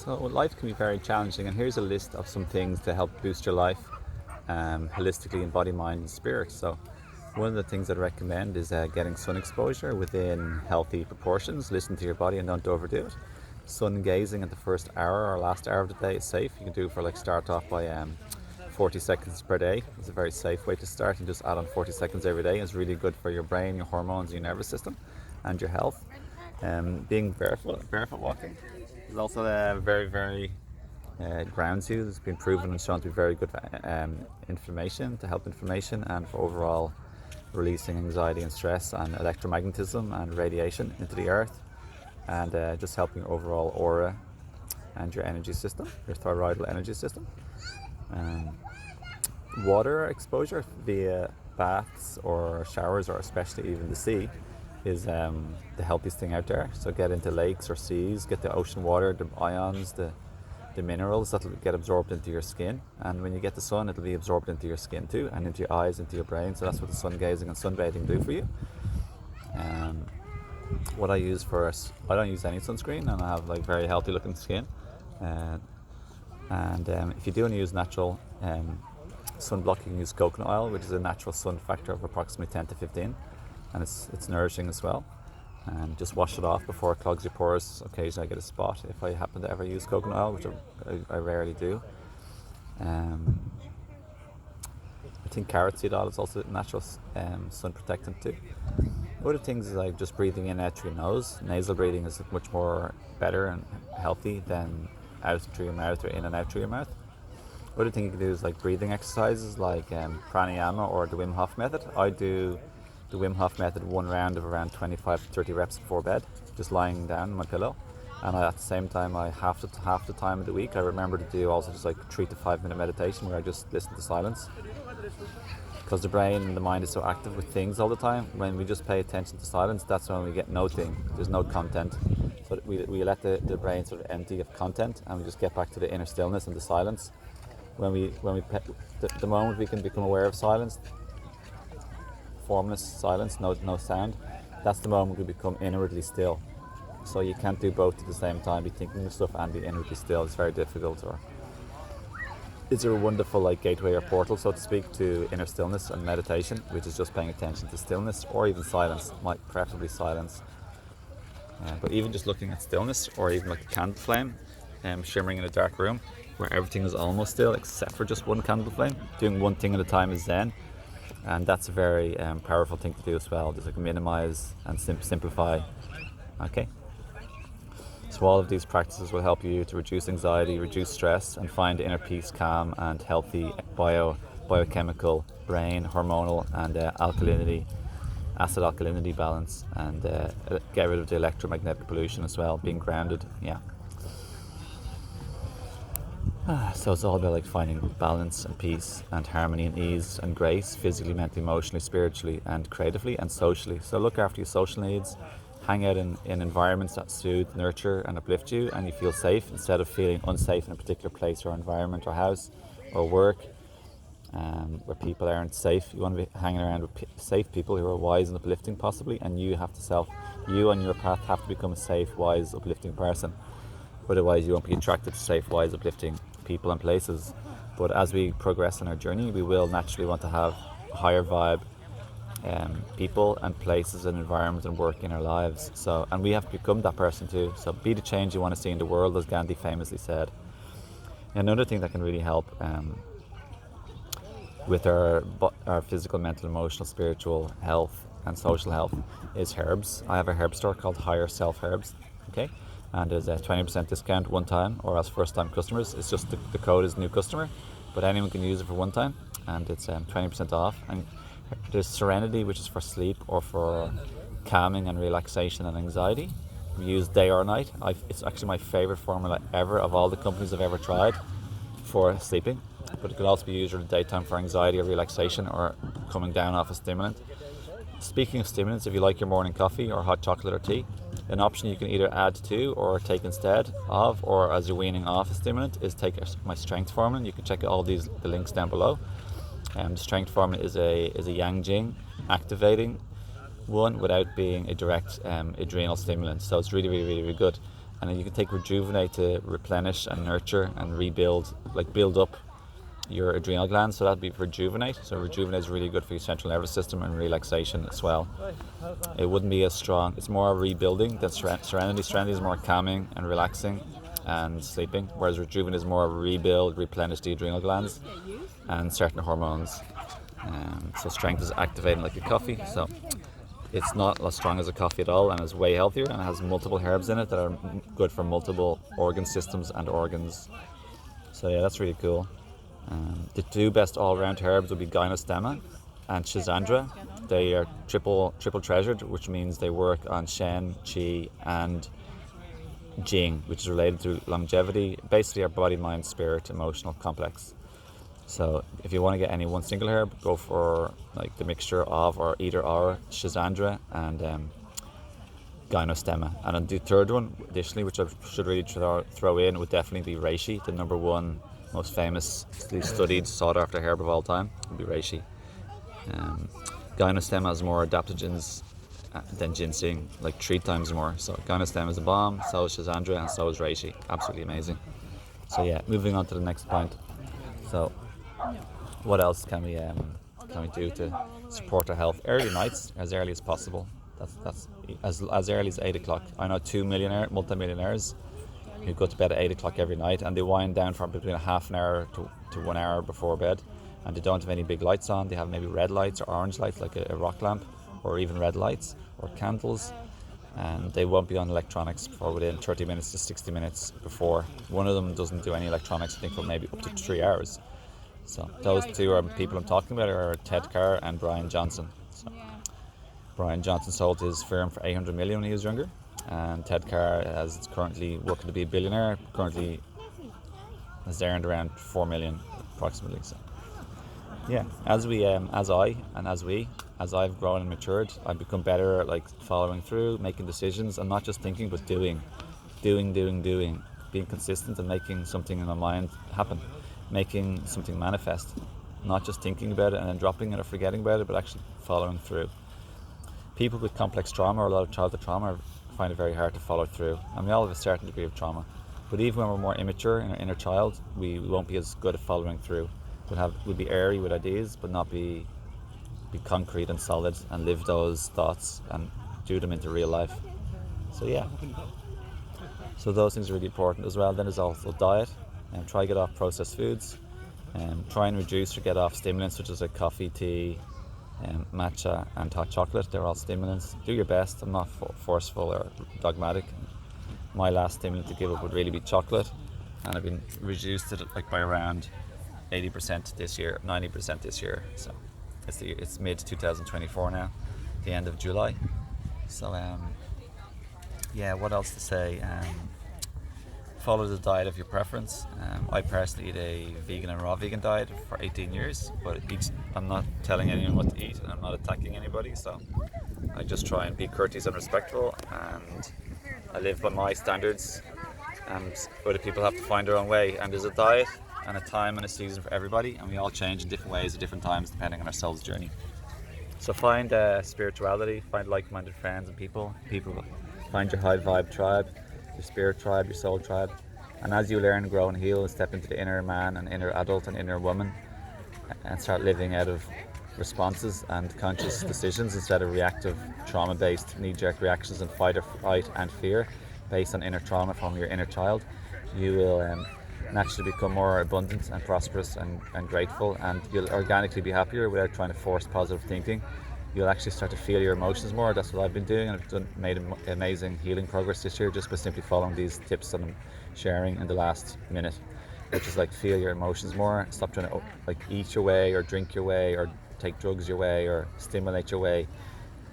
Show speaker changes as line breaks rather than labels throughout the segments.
So life can be very challenging, and here's a list of some things to help boost your life holistically in body, mind, and spirit. So one of the things I'd recommend is getting sun exposure within healthy proportions. Listen to your body and don't overdo it. Sun gazing at the first hour or last hour of the day is safe. You can do it for start off by 40 seconds per day. It's a very safe way to start, and just add on 40 seconds every day. It's really good for your brain, your hormones, your nervous system, and your health. Being barefoot walking is also very grounds you. It's been proven and shown to be very good for inflammation, to help inflammation, and for overall releasing anxiety and stress and electromagnetism and radiation into the earth, and just helping your overall aura and your energy system, your thyroidal energy system. Water exposure via baths or showers, or especially even the sea, is the healthiest thing out there. So get into lakes or seas, get the ocean water, the ions, the minerals that'll get absorbed into your skin, and when you get the sun, it'll be absorbed into your skin too, and into your eyes, into your brain. So that's what the sun gazing and sunbathing do for you. What I use I don't use any sunscreen, and I have very healthy looking skin. If you do want to use natural sunblock, you can use coconut oil, which is a natural sun factor of approximately 10 to 15, and it's nourishing as well. And just wash it off before it clogs your pores. Occasionally I get a spot if I happen to ever use coconut oil, which I rarely do. I think carrot seed oil is also a natural sun protectant too. Other things is just breathing in out through your nose. Nasal breathing is much more better and healthy than out through your mouth or in and out through your mouth. Other thing you can do is breathing exercises like pranayama or the Wim Hof method. I do the Wim Hof method, one round of around 25 to 30 reps before bed, just lying down on my pillow. And at the same time, half the time of the week, I remember to do also just 3 to 5 minute meditation where I just listen to silence. Because the brain and the mind is so active with things all the time, when we just pay attention to silence, that's when we get no thing. There's no content. So we let the brain sort of empty of content, and we just get back to the inner stillness and the silence. The moment we can become aware of silence, formless silence, no sound, that's the moment we become inwardly still. So you can't do both at the same time, be thinking of stuff and be inwardly still. It's very difficult. Or it's a wonderful gateway or portal, so to speak, to inner stillness and meditation, which is just paying attention to stillness or even silence, preferably silence. But even just looking at stillness, or even a candle flame shimmering in a dark room where everything is almost still except for just one candle flame, doing one thing at a time is Zen. And that's a very powerful thing to do as well. Just minimize and simplify. Okay. So all of these practices will help you to reduce anxiety, reduce stress, and find inner peace, calm, and healthy biochemical, brain, hormonal, and acid alkalinity balance, and get rid of the electromagnetic pollution as well. Being grounded, yeah. So it's all about finding balance and peace and harmony and ease and grace, physically, mentally, emotionally, spiritually, and creatively and socially. So look after your social needs, hang out in environments that soothe, nurture, and uplift you, and you feel safe instead of feeling unsafe in a particular place or environment or house or work where people aren't safe. You want to be hanging around with safe people who are wise and uplifting, possibly, and you on your path have to become a safe, wise, uplifting person. Otherwise, you won't be attracted to safe, wise, uplifting people and places. But as we progress on our journey, we will naturally want to have higher vibe people and places and environments and work in our lives. So, and we have to become that person too. So be the change you want to see in the world, as Gandhi famously said. Another thing that can really help with our physical, mental, emotional, spiritual health and social health is herbs. I have a herb store called Higher Self Herbs. Okay. And there's a 20% discount one time, or as first time customers. It's just the code is new customer, but anyone can use it for one time, and it's 20% off. And there's Serenity, which is for sleep or for calming and relaxation and anxiety. We use day or night. It's actually my favorite formula ever of all the companies I've ever tried for sleeping, but it could also be used in the daytime for anxiety or relaxation or coming down off a stimulant. Speaking of stimulants, if you like your morning coffee or hot chocolate or tea, an option you can either add to or take instead of, or as you're weaning off a stimulant, is take my strength formula. You can check all the links down below. The strength formula is a Yang Jing activating one without being a direct adrenal stimulant. So it's really good. And then you can take rejuvenate to replenish and nurture and rebuild, like build up your adrenal glands. So that'd be rejuvenate. So rejuvenate is really good for your central nervous system and relaxation as well. It wouldn't be as strong. It's more rebuilding than serenity. Serenity is more calming and relaxing and sleeping, whereas rejuvenate is more rebuild, replenish the adrenal glands and certain hormones. So strength is activating like a coffee. So it's not as strong as a coffee at all, and it's way healthier, and it has multiple herbs in it that are good for multiple organ systems and organs. So yeah, that's really cool. The two best all-round herbs would be gynostemma and schisandra. They are triple treasured, which means they work on Shen, Qi, and Jing, which is related to longevity, basically our body, mind, spirit, emotional complex. So if you want to get any one single herb, go for like the mixture of or either or schisandra and gynostemma. And on the third one, additionally, which I should really throw in, would definitely be reishi, the number one most famously studied, sought after herb of all time, would be reishi. Gynostemma has more adaptogens than ginseng, like 3 times more. So gynostemma is a bomb, so is schisandra, and so is reishi. Absolutely amazing. So yeah, moving on to the next point. So what else can we do to support our health? Early nights, as early as possible. That's as early as 8 o'clock. I know 2 multimillionaires who go to bed at 8 o'clock every night, and they wind down for between a half an hour to 1 hour before bed, and they don't have any big lights on. They have maybe red lights or orange lights, like a rock lamp, or even red lights or candles, and they won't be on electronics for within 30 minutes to 60 minutes before. One of them doesn't do any electronics, I think, for maybe up to 3 hours. So those two are people I'm talking about, are Ted Carr and Brian Johnson. So Brian Johnson sold his firm for 800 million when he was younger, and Ted Carr is currently working to be a billionaire. Currently has earned around 4 million approximately. So yeah, as I've grown and matured, I've become better at like following through, making decisions, and not just thinking but doing, being consistent and making something in my mind happen, making something manifest, not just thinking about it and then dropping it or forgetting about it, but actually following through. People with complex trauma or a lot of childhood trauma find it very hard to follow through, and we all have a certain degree of trauma, but even when we're more immature in our inner child, we won't be as good at following through. We'll be airy with ideas, but not be concrete and solid and live those thoughts and do them into real life. So yeah, so those things are really important as well. Then there's also diet, and try to get off processed foods, and try and reduce or get off stimulants such as like coffee, tea, matcha and hot chocolate. They're all stimulants. Do your best. I'm not forceful or dogmatic. My last stimulant to give up would really be chocolate, and I've been reduced it like by around 80% this year, 90% this year. So it's mid 2024 now, the end of July. So yeah, what else to say? Follow the diet of your preference. I personally eat a vegan and raw vegan diet for 18 years, but I'm not telling anyone what to eat, and I'm not attacking anybody, so I just try and be courteous and respectful, and I live by my standards, and other people have to find their own way. And there's a diet and a time and a season for everybody, and we all change in different ways at different times depending on our soul's journey. So find spirituality, find like-minded friends and people, find your high vibe tribe, your spirit tribe, your soul tribe, and as you learn, grow and heal and step into the inner man and inner adult and inner woman, and start living out of responses and conscious decisions instead of reactive trauma-based knee-jerk reactions and fight or flight and fear based on inner trauma from your inner child, you will naturally become more abundant and prosperous and grateful, and you'll organically be happier without trying to force positive thinking. You'll actually start to feel your emotions more. That's what I've been doing, and I've made amazing healing progress this year just by simply following these tips that I'm sharing in the last minute, which is like feel your emotions more. Stop trying to like eat your way or drink your way or take drugs your way or stimulate your way.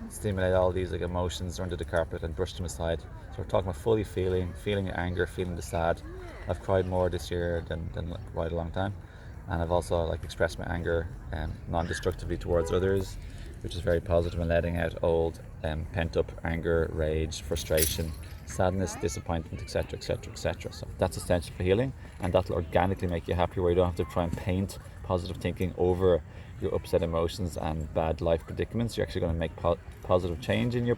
Stimulate all these like emotions under the carpet and brush them aside. So we're talking about fully feeling your anger, feeling the sad. I've cried more this year than quite a long time, and I've also like expressed my anger non-destructively towards others, which is very positive, and letting out old pent-up anger, rage, frustration, sadness, disappointment, etc, etc, etc. So that's essential for healing, and that'll organically make you happier, where you don't have to try and paint positive thinking over your upset emotions and bad life predicaments. You're actually going to make positive change in your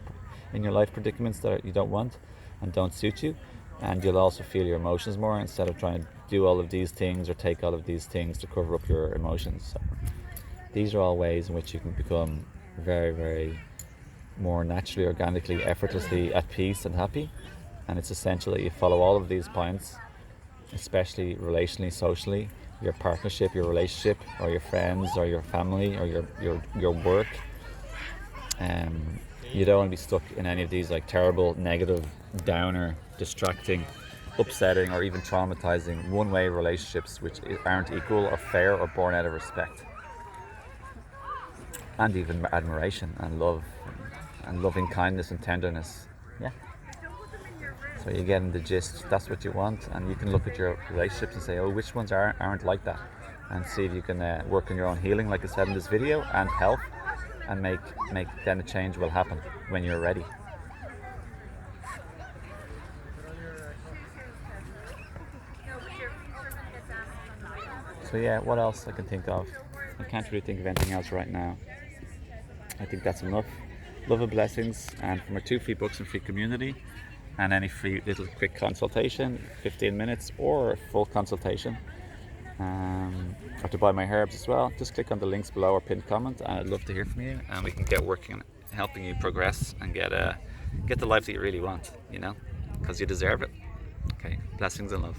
life predicaments that you don't want and don't suit you, and you'll also feel your emotions more instead of trying to do all of these things or take all of these things to cover up your emotions. So these are all ways in which you can become very, very more naturally, organically, effortlessly at peace and happy. And it's essential that you follow all of these points, especially relationally, socially, your partnership, your relationship, or your friends, or your family, or your work. You don't want to be stuck in any of these like terrible, negative, downer, distracting, upsetting, or even traumatizing one-way relationships which aren't equal or fair or born out of respect and even admiration and love and loving kindness and tenderness. Yeah. So you're getting the gist. That's what you want, and you can look at your relationships and say, oh, which ones aren't like that, and see if you can work on your own healing, like I said in this video, and health, and make then a change will happen when you're ready. So yeah, what else I can think of? I can't really think of anything else right now. I think that's enough. Love and blessings, and for my 2 free books and free community, and any free little quick consultation, 15 minutes or a full consultation, or to buy my herbs as well, just click on the links below or pinned comment, and I'd love to hear from you, and we can get working on helping you progress and get the life that you really want, because you deserve it. Okay, blessings and love.